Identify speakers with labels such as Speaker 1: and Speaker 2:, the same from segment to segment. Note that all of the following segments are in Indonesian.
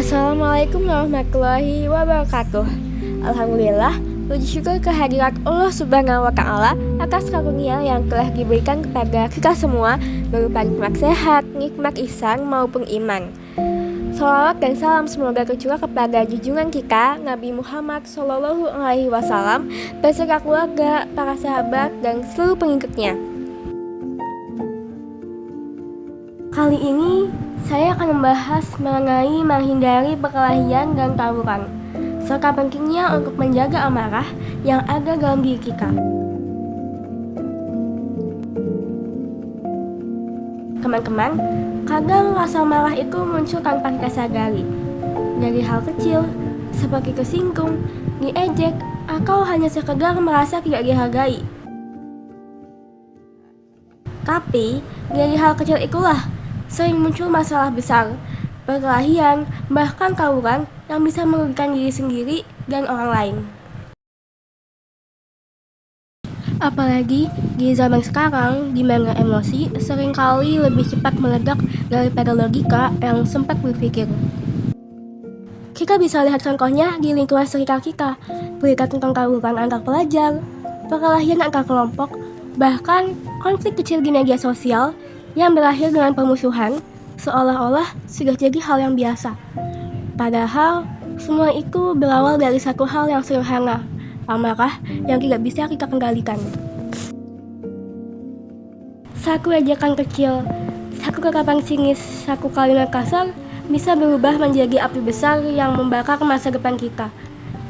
Speaker 1: Assalamualaikum warahmatullahi wabarakatuh. Alhamdulillah, puji syukur kehadirat Allah Subhanahu wa Ta'ala atas karunia yang telah diberikan kepada kita semua berupa nikmat sehat, nikmat ihsan maupun iman. Salawat dan salam semoga tercurah kepada junjungan kita Nabi Muhammad SAW beserta keluarga, para sahabat dan seluruh pengikutnya. Kali ini saya akan membahas mengenai menghindari perkelahian dan tawuran, serta pentingnya untuk menjaga amarah yang ada dalam diri kita. Teman-teman, kadang rasa marah itu muncul tanpa kita sadari, dari hal kecil seperti tersinggung, diejek, atau hanya sekedar merasa tidak dihargai. Tapi, dari hal kecil itulah sering muncul masalah besar, perkelahian, bahkan tawuran yang bisa merugikan diri sendiri dan orang lain. Apalagi di zaman sekarang, di mana emosi seringkali lebih cepat meledak daripada logika yang sempat berpikir. Kita bisa lihat contohnya di lingkungan sekitar kita, berita tentang tawuran antar pelajar, perkelahian antar kelompok, bahkan konflik kecil di media sosial yang berakhir dengan permusuhan, seolah-olah sudah jadi hal yang biasa. Padahal, semua itu berawal dari satu hal yang sederhana, amarah yang tidak bisa kita kendalikan. Satu ejekan kecil, satu tatapan sinis, satu kalimat kasar bisa berubah menjadi api besar yang membakar masa depan kita.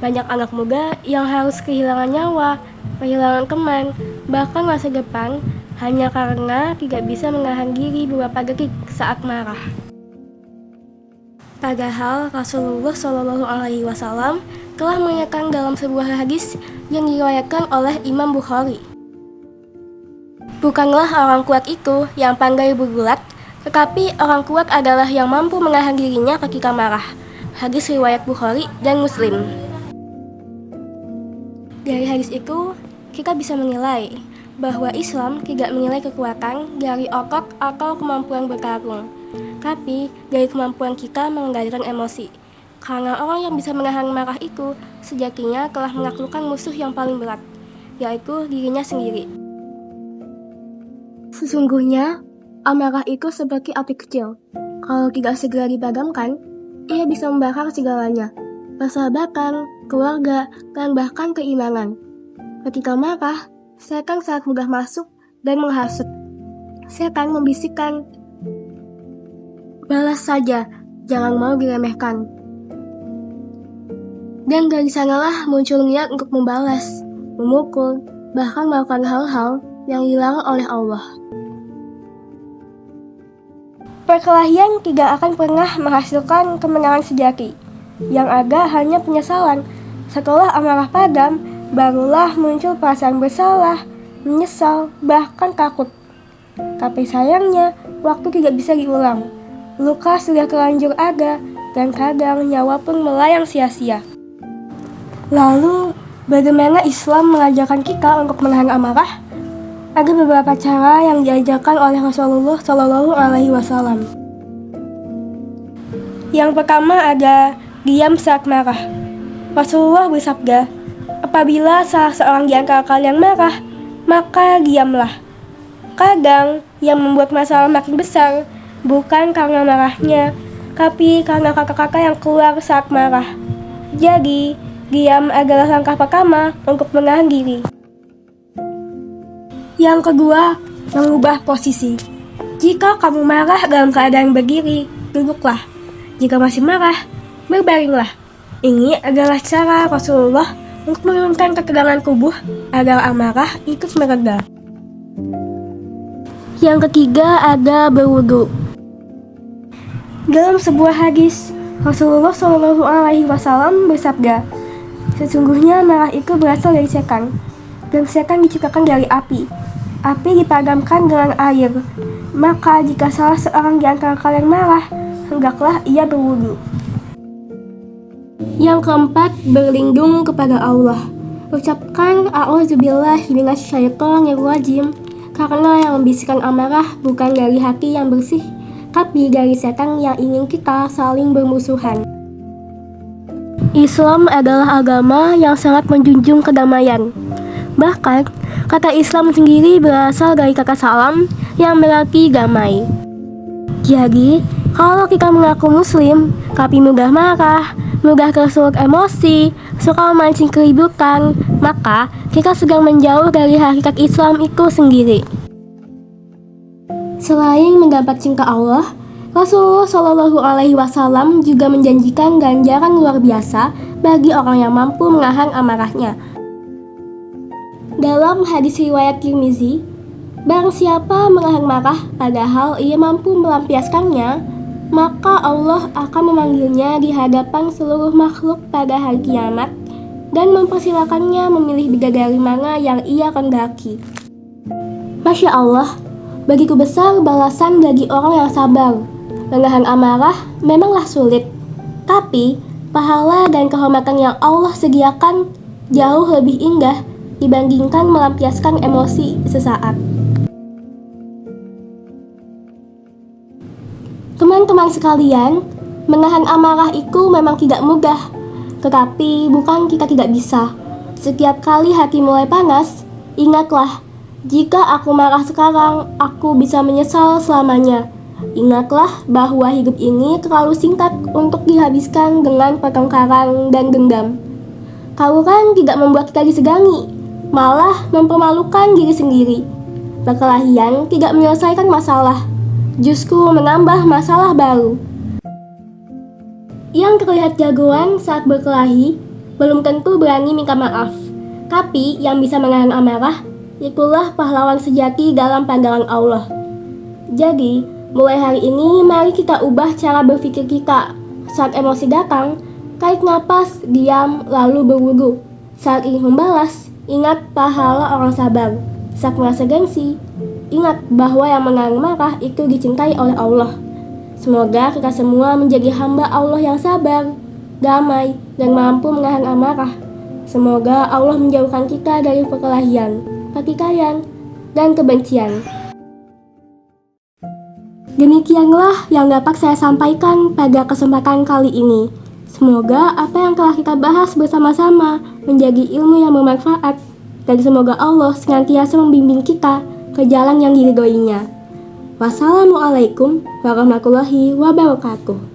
Speaker 1: Banyak anak muda yang harus kehilangan nyawa, kehilangan teman, bahkan masa depan hanya karena tidak bisa menahan diri beberapa detik saat marah. Padahal Rasulullah SAW telah menyatakan dalam sebuah hadis yang diriwayatkan oleh Imam Bukhari. Bukanlah orang kuat itu yang pandai bergulat, tetapi orang kuat adalah yang mampu menahan dirinya ketika marah. Hadis riwayat Bukhari dan Muslim. Dari hadis itu, kita bisa menilai bahwa Islam tidak menilai kekuatan dari otot atau kemampuan bertarung, tapi dari kemampuan kita mengendalikan emosi. Karena orang yang bisa menahan marah itu sejatinya telah menaklukkan musuh yang paling berat, yaitu dirinya sendiri. Sesungguhnya, amarah itu seperti api kecil. Kalau tidak segera dipadamkan, ia bisa membakar segalanya, persahabatan, keluarga, dan bahkan keimanan. Ketika marah, setan sangat mudah masuk dan menghasut. Setan membisikkan, balas saja, jangan mau diremehkan. Dan dari sanalah muncul niat untuk membalas, memukul, bahkan melakukan hal-hal yang dilarang oleh Allah. Perkelahian tidak akan pernah menghasilkan kemenangan sejati. Yang ada hanya penyesalan. Setelah amarah padam, barulah muncul perasaan bersalah, menyesal, bahkan takut. Tapi sayangnya, waktu tidak bisa diulang. Luka sudah terlanjur ada, dan kadang nyawa pun melayang sia-sia. Lalu, bagaimana Islam mengajarkan kita untuk menahan amarah? Ada beberapa cara yang diajarkan oleh Rasulullah SAW. Yang pertama ada diam saat marah. Rasulullah bersabda, apabila salah seorang di antara kalian marah, maka diamlah. Kadang yang membuat masalah makin besar bukan karena marahnya, tapi karena kata-kata yang keluar saat marah. Jadi, diam adalah langkah pertama untuk menahan diri. Yang kedua, mengubah posisi. Jika kamu marah dalam keadaan berdiri, duduklah. Jika masih marah, berbaringlah. Ini adalah cara Rasulullah untuk menurunkan ketegangan tubuh agar amarah ikut mereda. Yang ketiga ada berwudu. Dalam sebuah hadis, Rasulullah SAW bersabda, sesungguhnya marah itu berasal dari setan, dan setan diciptakan dari api. Api dipadamkan dengan air. Maka jika salah seorang di antara kalian marah, hendaklah ia berwudu. Yang keempat, berlindung kepada Allah. Ucapkan a'udzubillahi minasyaitonir rajim, karena yang membisikkan amarah bukan dari hati yang bersih, tapi dari setan yang ingin kita saling bermusuhan. Islam adalah agama yang sangat menjunjung kedamaian. Bahkan, kata Islam sendiri berasal dari kata salam yang berarti damai. Jadi, kalau kita mengaku muslim, tapi mudah marah, mudah tersulut emosi, suka memancing keributan, maka kita sedang menjauh dari hakikat Islam itu sendiri. Selain mendapat cinta Allah, Rasulullah Shallallahu Alaihi Wasallam juga menjanjikan ganjaran luar biasa bagi orang yang mampu menahan amarahnya. Dalam hadis riwayat Tirmizi, barang siapa menahan marah padahal ia mampu melampiaskannya, maka Allah akan memanggilnya di hadapan seluruh makhluk pada hari kiamat dan mempersilakannya memilih bidadari mana yang ia kehendaki. Masya Allah, begitu besar balasan bagi orang yang sabar. Menahan amarah memanglah sulit, tapi pahala dan kehormatan yang Allah sediakan jauh lebih indah dibandingkan melampiaskan emosi sesaat. Teman-teman sekalian, menahan amarah itu memang tidak mudah, tetapi bukan kita tidak bisa. Setiap kali hati mulai panas, ingatlah, jika aku marah sekarang, aku bisa menyesal selamanya. Ingatlah bahwa hidup ini terlalu singkat untuk dihabiskan dengan pertengkaran dan dendam. Tawuran tidak membuat kita disegani, malah mempermalukan diri sendiri. Perkelahian tidak menyelesaikan masalah, justru menambah masalah baru. Yang terlihat jagoan saat berkelahi belum tentu berani minta maaf, tapi yang bisa menahan amarah itulah pahlawan sejati dalam pandangan Allah. Jadi, mulai hari ini, mari kita ubah cara berpikir kita. Saat emosi datang, tarik napas, diam, lalu berwudu. Saat ingin membalas, ingat pahala orang sabar. Saat merasa gengsi, ingat bahwa yang menahan marah itu dicintai oleh Allah. Semoga kita semua menjadi hamba Allah yang sabar, damai, dan mampu menahan amarah. Semoga Allah menjauhkan kita dari perkelahian, pertikaian, dan kebencian. Demikianlah yang dapat saya sampaikan pada kesempatan kali ini. Semoga apa yang telah kita bahas bersama-sama menjadi ilmu yang bermanfaat, dan semoga Allah senantiasa membimbing kita ke jalan yang diridhoinya. Wassalamualaikum warahmatullahi wabarakatuh.